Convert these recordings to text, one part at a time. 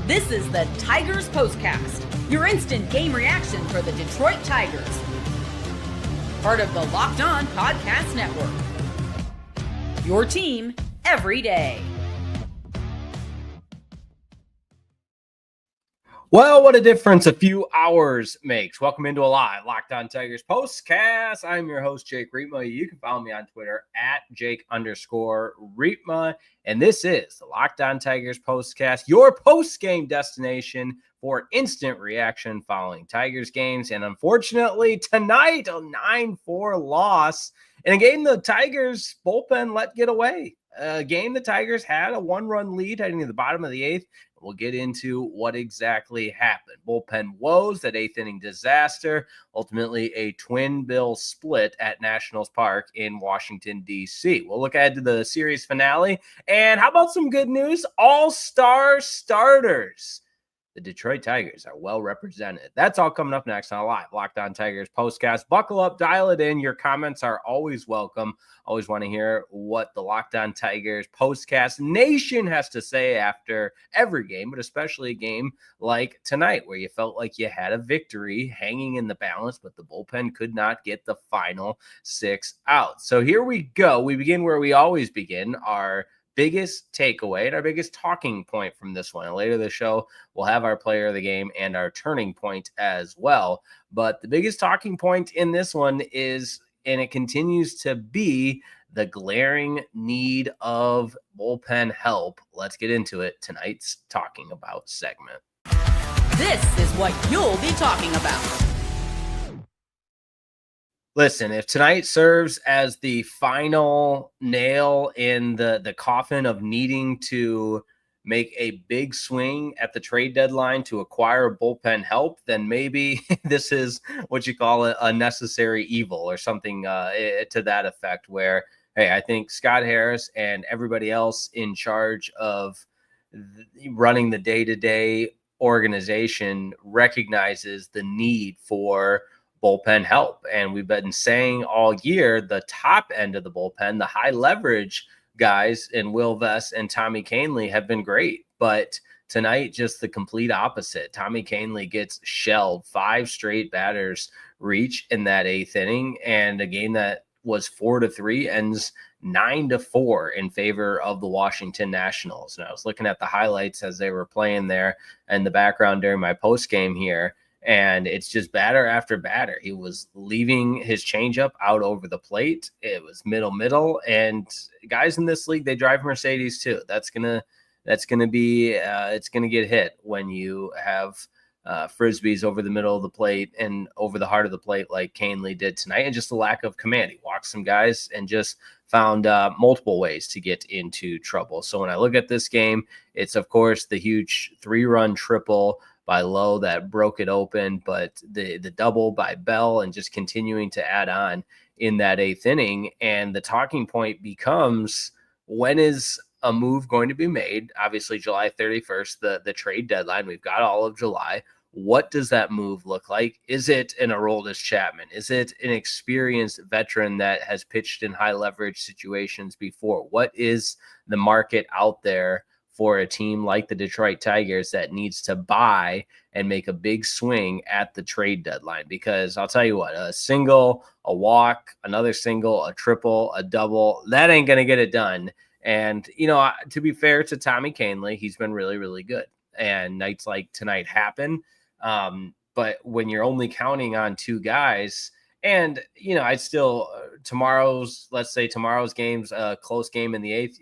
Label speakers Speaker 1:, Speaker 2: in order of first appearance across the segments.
Speaker 1: This is the Tigers Postcast, your instant game reaction for the Detroit Tigers. Part of the Locked On Podcast Network. Your team every day.
Speaker 2: Well, what a difference a few hours makes. Welcome into a live Locked On Tigers Postcast. I'm your host, Jake Riepma. You can follow me on Twitter at Jake_Riepma. And this is the Locked On Tigers Postcast, your post-game destination for instant reaction following Tigers games. And unfortunately, tonight, a 9-4 loss in a game the Tigers bullpen let get away. A game the Tigers had a one-run lead heading to the bottom of the eighth. We'll get into what exactly happened. Bullpen woes, that eighth inning disaster, ultimately a twin bill split at Nationals Park in Washington, D.C. We'll look ahead to the series finale. And how about some good news? All-star starters. The Detroit Tigers are well represented. That's all coming up next on a live Locked On Tigers Postcast. Buckle up, dial it in. Your comments are always welcome. Always want to hear what the Locked On Tigers Postcast Nation has to say after every game, but especially a game like tonight where you felt like you had a victory hanging in the balance, but the bullpen could not get the final 6 outs. So here we go. We begin where we always begin, our biggest takeaway and our biggest talking point from this one. And later in the show, we'll have our player of the game and our turning point as well. But the biggest talking point in this one is, and it continues to be, the glaring need of bullpen help. Let's get into it. Tonight's Talking About segment.
Speaker 1: This is what you'll be talking about.
Speaker 2: Listen, if tonight serves as the final nail in the coffin of needing to make a big swing at the trade deadline to acquire bullpen help, then maybe this is what you call a necessary evil or something to that effect, where, hey, I think Scott Harris and everybody else in charge of running the day-to-day organization recognizes the need for bullpen help. And we've been saying all year, the top end of the bullpen, the high leverage guys in Will Vest and Tommy Kahnle have been great. But tonight, just the complete opposite. Tommy Kahnle gets shelled. 5 straight batters reach in that eighth inning. And a game that was 4-3 ends 9-4 in favor of the Washington Nationals. And I was looking at the highlights as they were playing there in the background during my post game here. And it's just batter after batter. He was leaving his changeup out over the plate. It was middle. And guys in this league, they drive Mercedes too. It's gonna get hit when you have frisbees over the middle of the plate and over the heart of the plate like Kahnle did tonight. And just the lack of command. He walked some guys and just found multiple ways to get into trouble. So when I look at this game, it's of course the huge 3-run triple by Lowe that broke it open, but the double by Bell and just continuing to add on in that eighth inning. And the talking point becomes, when is a move going to be made? Obviously, July 31st, the trade deadline. We've got all of July. What does that move look like? Is it an Aroldis Chapman? Is it an experienced veteran that has pitched in high leverage situations before? What is the market out there for a team like the Detroit Tigers that needs to buy and make a big swing at the trade deadline? Because I'll tell you what, a single, a walk, another single, a triple, a double, that ain't going to get it done. And, you know, to be fair to Tommy Kahnle, he's been really, really good. And nights like tonight happen. But when you're only counting on 2 guys, and, you know, I'd still let's say tomorrow's game's a close game in the eighth.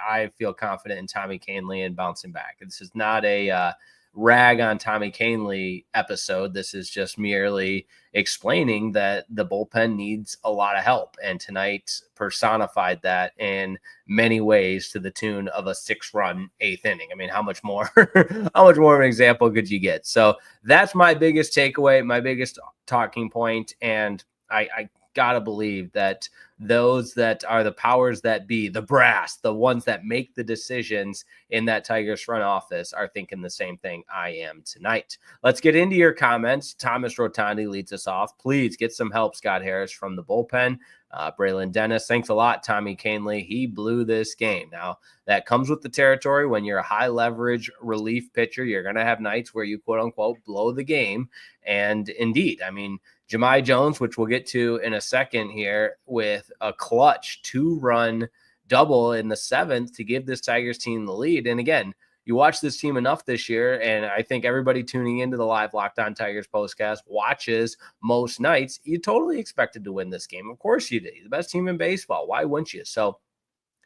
Speaker 2: I feel confident in Tommy Kahnle and bouncing back. This is not a rag on Tommy Kahnle episode. This is just merely explaining that the bullpen needs a lot of help. And tonight personified that in many ways to the tune of a 6-run eighth inning. I mean, how much more of an example could you get? So that's my biggest takeaway, my biggest talking point. And I got to believe that those that are the powers that be, the brass, the ones that make the decisions in that Tigers front office are thinking the same thing I am tonight. Let's get into your comments. Thomas Rotondi leads us off. Please get some help, Scott Harris, from the bullpen. Braylon Dennis, thanks a lot, Tommy Kahnle. He blew this game. Now, that comes with the territory. When you're a high leverage relief pitcher, you're going to have nights where you quote unquote blow the game. And indeed, I mean, Jahmai Jones, which we'll get to in a second here, with a clutch 2-run double in the 7th to give this Tigers team the lead. And again, you watch this team enough this year, and I think everybody tuning into the live Locked On Tigers postcast watches most nights. You totally expected to win this game. Of course you did. You're the best team in baseball. Why wouldn't you? So,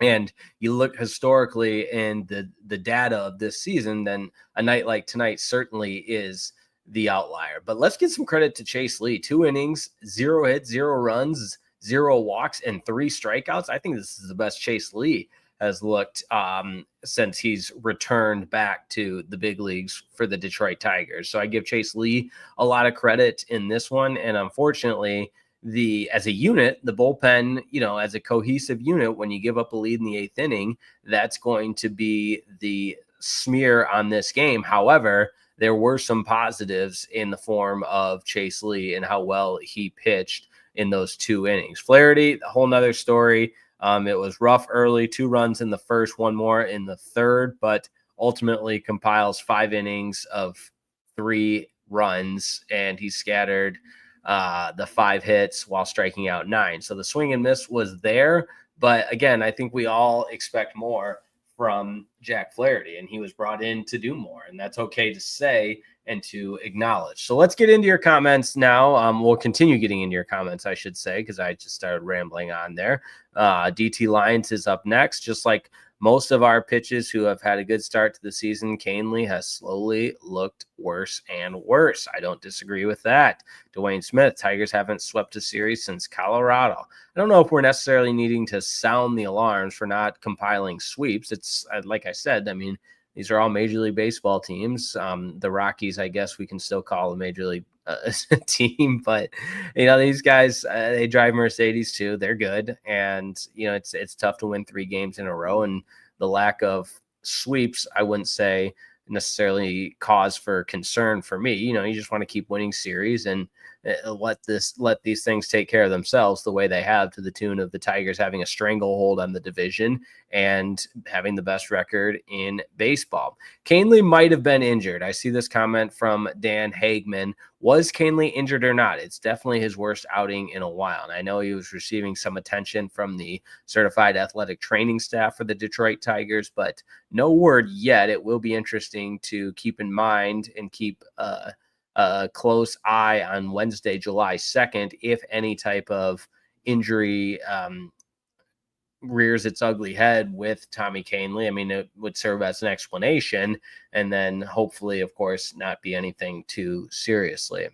Speaker 2: and you look historically in the data of this season, then a night like tonight certainly is the outlier. But let's get some credit to Chase Lee. 2 innings, 0 hits, 0 runs, 0 walks, and 3 strikeouts. I think this is the best Chase Lee has looked since he's returned back to the big leagues for the Detroit Tigers. So I give Chase Lee a lot of credit in this one. And unfortunately, as a unit, the bullpen, as a cohesive unit, when you give up a lead in the 8th inning, that's going to be the smear on this game. However, there were some positives in the form of Chase Lee and how well he pitched in those 2 innings. Flaherty, a whole nother story. It was rough early, 2 runs in the first, 1 more in the 3rd, but ultimately compiles 5 innings of 3 runs, and he scattered the 5 hits while striking out 9. So the swing and miss was there, but again, I think we all expect more from Jack Flaherty, and he was brought in to do more, and that's okay to say and to acknowledge. So let's get into your comments now. We'll continue getting into your comments, I should say, because I just started rambling on there. DT Lyons is up next. Just like most of our pitches who have had a good start to the season, Kahnle has slowly looked worse and worse. I don't disagree with that. Dwayne Smith, Tigers haven't swept a series since Colorado. I don't know if we're necessarily needing to sound the alarms for not compiling sweeps. It's like I said, I mean, these are all Major League Baseball teams. The Rockies, I guess we can still call a Major League team, but these guys, they drive Mercedes too. They're good, and it's tough to win 3 games in a row. And the lack of sweeps, I wouldn't say necessarily cause for concern for me. You just want to keep winning series and let these things take care of themselves the way they have, to the tune of the Tigers having a stranglehold on the division and having the best record in baseball. Kahnle might have been injured. I see this comment from Dan Hagman. Was Kahnle injured or not? It's definitely his worst outing in a while. And I know he was receiving some attention from the certified athletic training staff for the Detroit Tigers, but no word yet. It will be interesting to keep in mind and keep a close eye on Wednesday, July 2nd, if any type of injury rears its ugly head with Tommy Kahnle. I mean, it would serve as an explanation, and then hopefully, of course, not be anything too seriously.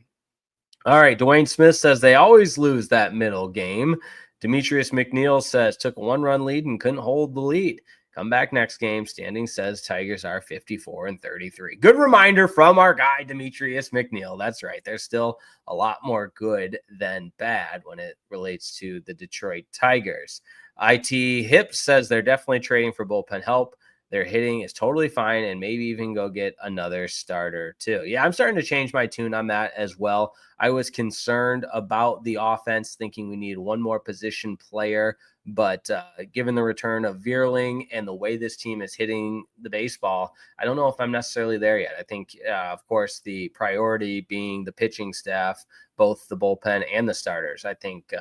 Speaker 2: All right, Dwayne Smith says they always lose that middle game. Demetrius McNeil says took a 1-run lead and couldn't hold the lead. Come back next game. Standing says Tigers are 54-33. Good reminder from our guy, Demetrius McNeil. That's right. There's still a lot more good than bad when it relates to the Detroit Tigers. IT Hip says they're definitely trading for bullpen help. Their hitting is totally fine, and maybe even go get another starter too. Yeah, I'm starting to change my tune on that as well. I was concerned about the offense, thinking we need one more position player. But given the return of Vierling and the way this team is hitting the baseball, I don't know if I'm necessarily there yet. I think, of course, the priority being the pitching staff, both the bullpen and the starters. I think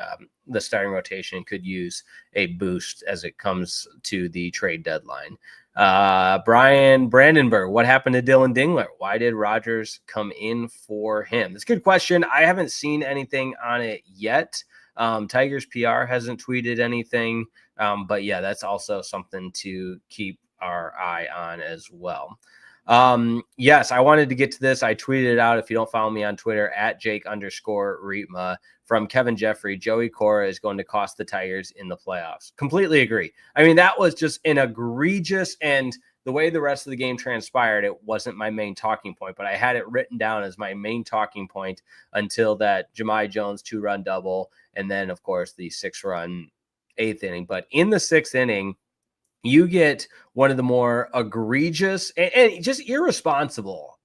Speaker 2: the starting rotation could use a boost as it comes to the trade deadline. Brian Brandenburg, what happened to Dylan Dingler? Why did Rogers come in for him? That's a good question. I haven't seen anything on it yet. Tigers PR hasn't tweeted anything, but yeah, that's also something to keep our eye on as well. Yes, I wanted to get to this. I tweeted it out. If you don't follow me on Twitter, at Jake_Rietma, from Kevin Jeffrey, Joey Cora is going to cost the Tigers in the playoffs. Completely agree. I mean, that was just an egregious and the way the rest of the game transpired, it wasn't my main talking point, but I had it written down as my main talking point until that Jahmai Jones 2-run double. And then, of course, the 6-run 8th inning. But in the 6th inning, you get one of the more egregious and just irresponsible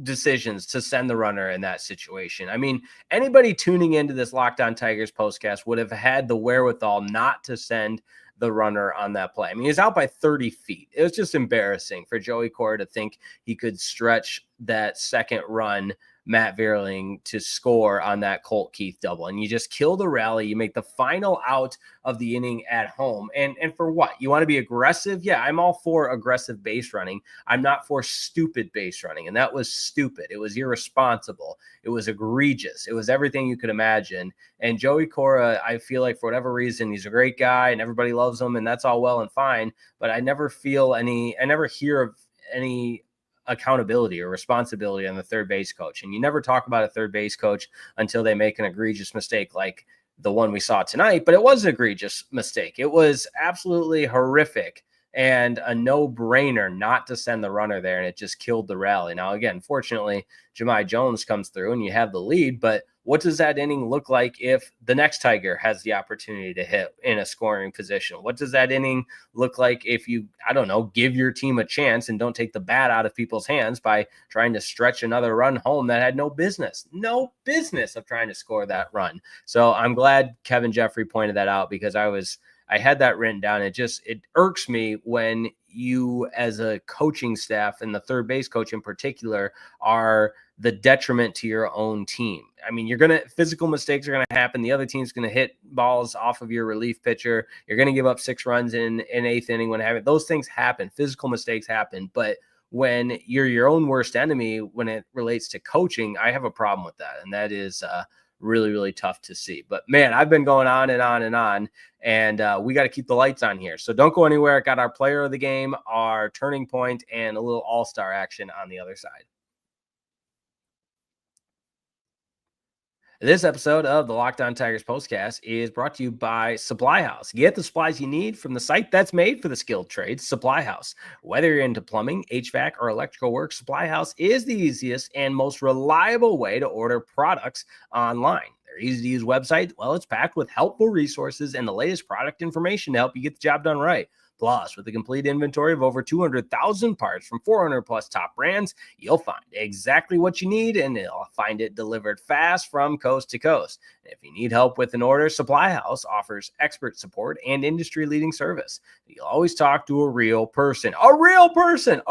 Speaker 2: decisions to send the runner in that situation. I mean, anybody tuning into this Locked On Tigers postcast would have had the wherewithal not to send the runner on that play. I mean, he's out by 30 feet. It was just embarrassing for Joey Cora to think he could stretch that second run, Matt Vierling, to score on that Colt Keith double. And you just kill the rally. You make the final out of the inning at home. And for what? You want to be aggressive? Yeah, I'm all for aggressive base running. I'm not for stupid base running. And that was stupid. It was irresponsible. It was egregious. It was everything you could imagine. And Joey Cora, I feel like for whatever reason, he's a great guy and everybody loves him, and that's all well and fine. But I never hear of any accountability or responsibility on the third base coach. And you never talk about a third base coach until they make an egregious mistake like the one we saw tonight. But it was an egregious mistake. It was absolutely horrific and a no-brainer not to send the runner there, and it just killed the rally. Now, again, fortunately, Jahmai Jones comes through and you have the lead, but what does that inning look like if the next Tiger has the opportunity to hit in a scoring position? What does that inning look like if you, I don't know, give your team a chance and don't take the bat out of people's hands by trying to stretch another run home that had no business of trying to score that run? So I'm glad Kevin Jeffrey pointed that out, because I had that written down. It irks me when you, as a coaching staff and the third base coach in particular, are the detriment to your own team. I mean, physical mistakes are going to happen. The other team's going to hit balls off of your relief pitcher. You're going to give up 6 runs in 8th inning those things happen. Physical mistakes happen. But when you're your own worst enemy, when it relates to coaching, I have a problem with that. And that is, really, really tough to see. But man, I've been going on and on and on, and we got to keep the lights on here. So don't go anywhere. Got our player of the game, our turning point, and a little all-star action on the other side. This episode of the Locked On Tigers postcast is brought to you by Supply House. Get the supplies you need from the site that's made for the skilled trades, Supply House. Whether you're into plumbing, HVAC, or electrical work, Supply House is the easiest and most reliable way to order products online. Their easy-to-use website, well, it's packed with helpful resources and the latest product information to help you get the job done right. Plus, with a complete inventory of over 200,000 parts from 400 plus top brands, you'll find exactly what you need, and you'll find it delivered fast from coast to coast. If you need help with an order, Supply House offers expert support and industry-leading service. You'll always talk to a real person. A real person!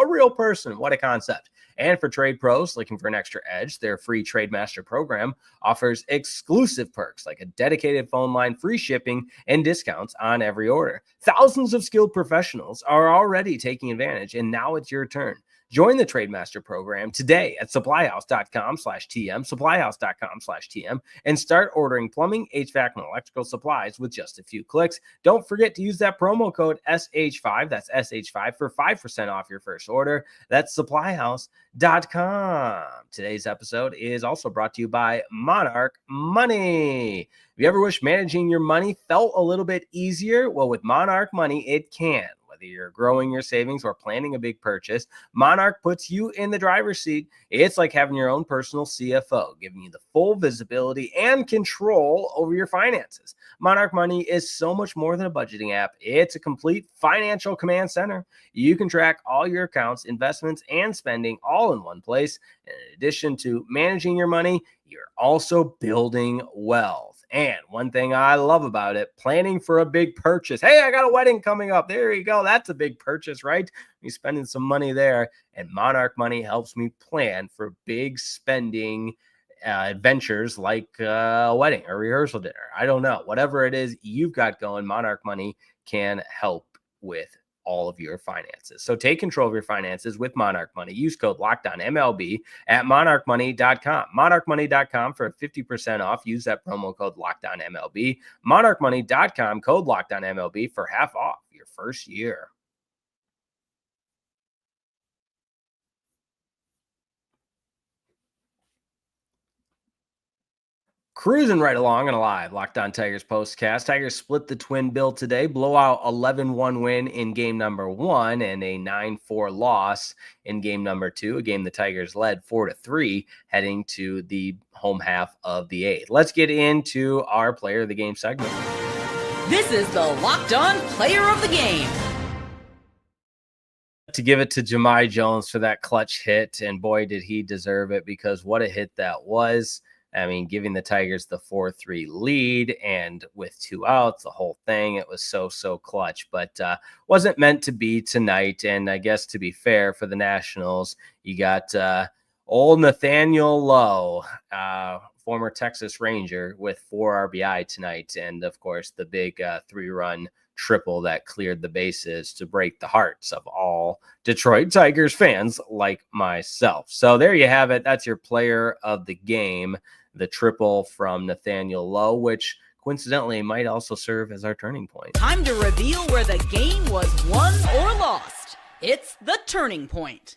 Speaker 2: What a concept. And for trade pros looking for an extra edge, their free Trade Master program offers exclusive perks like a dedicated phone line, free shipping, and discounts on every order. Thousands of skilled professionals are already taking advantage, and now it's your turn. Join the Trade Master program today at supplyhouse.com/TM, supplyhouse.com/TM, and start ordering plumbing, HVAC, and electrical supplies with just a few clicks. Don't forget to use that promo code SH5, that's SH5, for 5% off your first order. That's supplyhouse.com. Today's episode is also brought to you by Monarch Money. Have you ever wished managing your money felt a little bit easier? Well, with Monarch Money, it can. Whether you're growing your savings or planning a big purchase, Monarch puts you in the driver's seat. It's like having your own personal CFO, giving you the full visibility and control over your finances. Monarch Money is so much more than a budgeting app. It's a complete financial command center. You can track all your accounts, investments, and spending all in one place. In addition to managing your money, you're also building wealth. And one thing I love about it, planning for a big purchase. Hey, I got a wedding coming up. There you go. That's a big purchase, right? You're spending some money there. And Monarch Money helps me plan for big spending adventures like a wedding or rehearsal dinner. I don't know. Whatever it is you've got going, Monarch Money can help with all of your finances. So take control of your finances with Monarch Money. Use code LOCKEDONMLB at monarchmoney.com. Monarchmoney.com for 50% off. Use that promo code LOCKEDONMLB. Monarchmoney.com, code LOCKEDONMLB for half off your first year. Cruising right along and alive. Locked On Tigers postcast. Tigers split the twin bill today. Blowout 11-1 win in game number 1 and a 9-4 loss in game number 2. A game the Tigers led 4-3 heading to the home half of the 8th. Let's get into our player of the game segment.
Speaker 1: This is the Locked On Player of the Game.
Speaker 2: To give it to Jahmai Jones for that clutch hit, and boy, did he deserve it, because what a hit that was. I mean, giving the Tigers the 4-3 lead, and with 2 outs, the whole thing, it was so clutch, but wasn't meant to be tonight. And I guess, to be fair for the Nationals, you got old Nathaniel Lowe, former Texas Ranger, with 4 RBI tonight. And of course, the big 3-run triple that cleared the bases to break the hearts of all Detroit Tigers fans like myself. So there you have it. That's your player of the game, the triple from Nathaniel Lowe, which coincidentally might also serve as our turning point.
Speaker 1: Time to reveal where the game was won or lost. It's the turning point.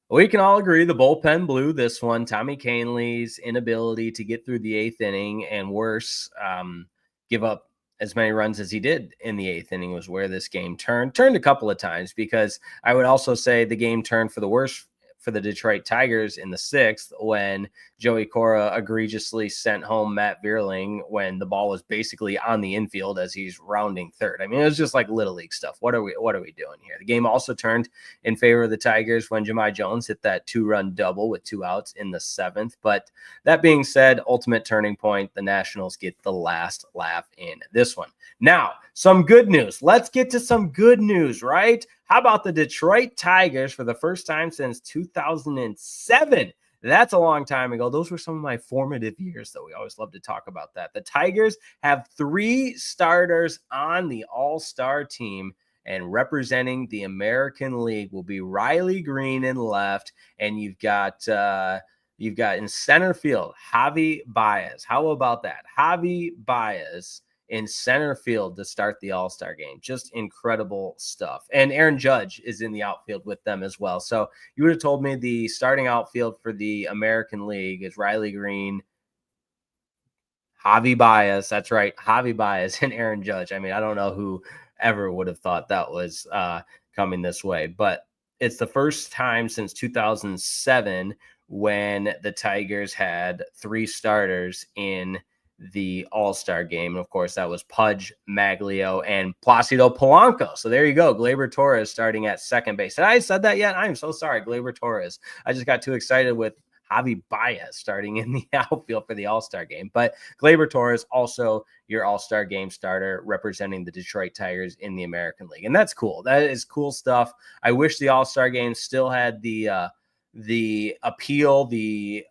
Speaker 2: We can all agree the bullpen blew this one. Tommy Kahnle's inability to get through the 8th inning, and worse, give up as many runs as he did in the 8th inning, was where this game turned a couple of times, because I would also say the game turned for the worse for the Detroit Tigers in the 6th, when Joey Cora egregiously sent home Matt Vierling when the ball was basically on the infield as he's rounding third. I mean, it was just like little league stuff. What are we doing here? The game also turned in favor of the Tigers when Jahmai Jones hit that 2-run double with 2 outs in the 7th. But that being said, ultimate turning point, the Nationals get the last laugh in this one. Now, some good news. Let's get to some good news, right? How about the Detroit Tigers for the first time since 2007? That's a long time ago. Those were some of my formative years, though. We always love to talk about that. The Tigers have 3 starters on the All-Star team, and representing the American League will be Riley Green in left, and you've got in center field Javi Baez. How about that? Javi Baez in center field to start the All-Star game. Just incredible stuff. And Aaron Judge is in the outfield with them as well. So you would have told me the starting outfield for the American League is Riley Green, Javi Baez. That's right, Javi Baez and Aaron Judge. I mean, I don't know who ever would have thought that was coming this way, but it's the first time since 2007 when the Tigers had 3 starters in the All-Star game. And of course, that was Pudge, Maglio, and Placido Polanco. So there you go. Gleyber Torres starting at second base. Had I said that yet? I am so sorry, Gleyber Torres. I just got too excited with Javi Baez starting in the outfield for the All-Star game. But Gleyber Torres, also your All-Star game starter, representing the Detroit Tigers in the American League. And that's cool. That is cool stuff. I wish the All-Star game still had the appeal, the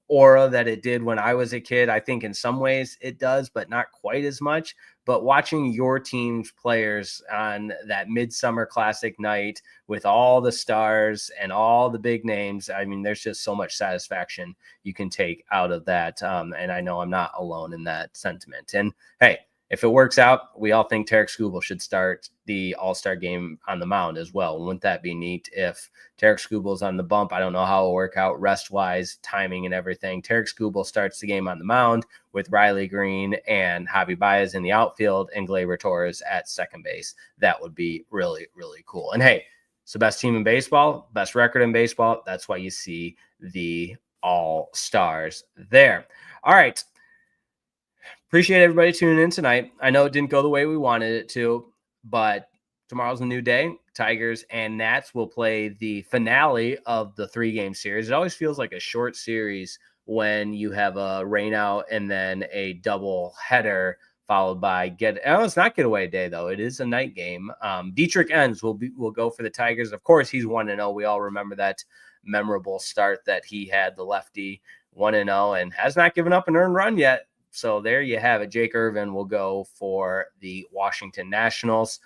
Speaker 2: aura that it did when I was a kid. I think in some ways it does, but not quite as much. But watching your team's players on that Midsummer Classic night with all the stars and all the big names, I mean, there's just so much satisfaction you can take out of that. And I know I'm not alone in that sentiment. And hey, if it works out, we all think Tarik Skubal should start the All-Star game on the mound as well. Wouldn't that be neat if Tarik Skubal's on the bump? I don't know how it'll work out rest-wise, timing and everything. Tarik Skubal starts the game on the mound with Riley Green and Javi Baez in the outfield and Gleyber Torres at second base. That would be really, really cool. And hey, it's the best team in baseball, best record in baseball. That's why you see the All-Stars there. All right. Appreciate everybody tuning in tonight. I know it didn't go the way we wanted it to, but tomorrow's a new day. Tigers and Nats will play the finale of the 3-game series. It always feels like a short series when you have a rain out and then a double header followed by it's not getaway day though. It is a night game. Dietrich Enns will go for the Tigers. Of course, he's 1-0. We all remember that memorable start that he had, the lefty, 1-0, and has not given up an earned run yet. So there you have it. Jake Irvin will go for the Washington Nationals.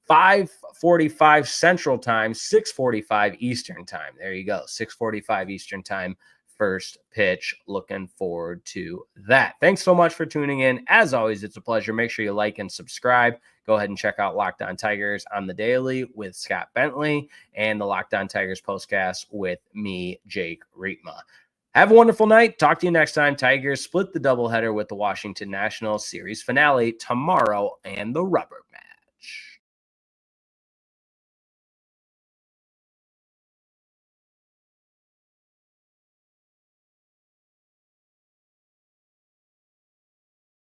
Speaker 2: 5:45 Central Time, 6:45 Eastern Time. There you go. 6:45 Eastern Time, first pitch. Looking forward to that. Thanks so much for tuning in. As always, it's a pleasure. Make sure you like and subscribe. Go ahead and check out Locked On Tigers on the daily with Scott Bentley and the Locked On Tigers postcast with me, Jake Rietma. Have a wonderful night. Talk to you next time. Tigers split the doubleheader with the Washington Nationals series finale tomorrow and the rubber.